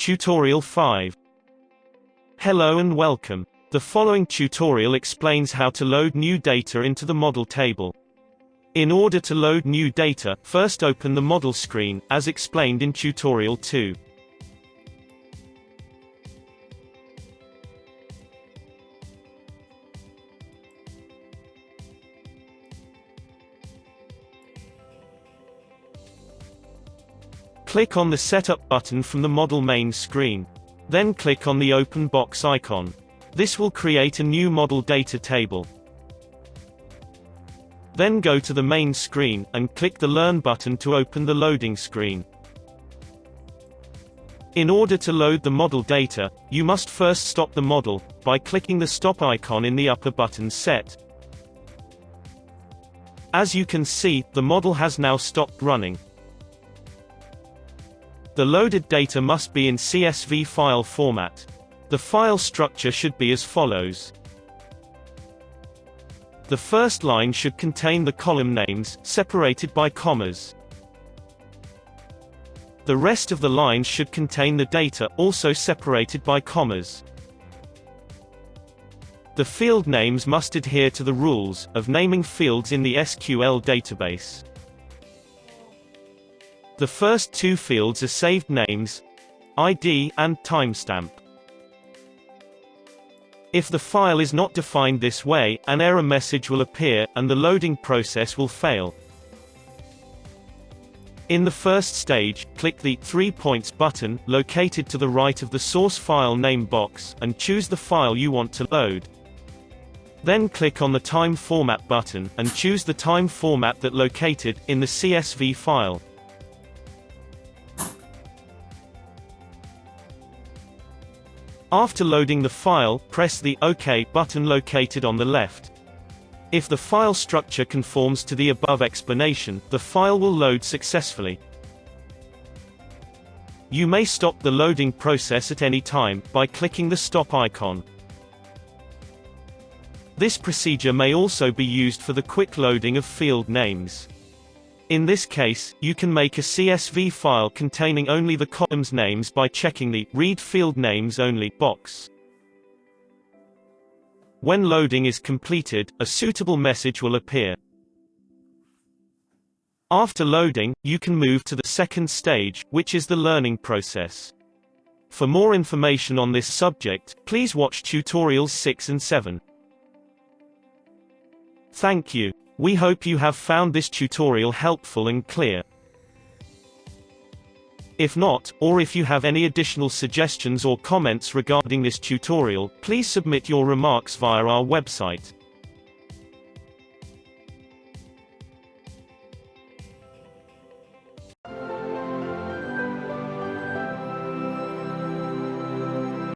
Tutorial 5. Hello and welcome. The following tutorial explains how to load new data into the model table. In order to load new data, first open the model screen, as explained in Tutorial 2. Click on the Setup button from the model main screen. Then click on the Open box icon. This will create a new model data table. Then go to the main screen, and click the Learn button to open the loading screen. In order to load the model data, you must first stop the model, by clicking the Stop icon in the upper button set. As you can see, the model has now stopped running. The loaded data must be in CSV file format. The file structure should be as follows. The first line should contain the column names, separated by commas. The rest of the lines should contain the data, also separated by commas. The field names must adhere to the rules of naming fields in the SQL database. The first two fields are saved names, ID, and timestamp. If the file is not defined this way, an error message will appear, and the loading process will fail. In the first stage, click the 3 points button, located to the right of the source file name box, and choose the file you want to load. Then click on the Time Format button, and choose the time format that located in the CSV file. After loading the file, press the OK button located on the left. If the file structure conforms to the above explanation, the file will load successfully. You may stop the loading process at any time, by clicking the Stop icon. This procedure may also be used for the quick loading of field names. In this case, you can make a CSV file containing only the columns names by checking the Read Field Names Only box. When loading is completed, a suitable message will appear. After loading, you can move to the second stage, which is the learning process. For more information on this subject, please watch tutorials 6 and 7. Thank you. We hope you have found this tutorial helpful and clear. If not, or if you have any additional suggestions or comments regarding this tutorial, please submit your remarks via our website.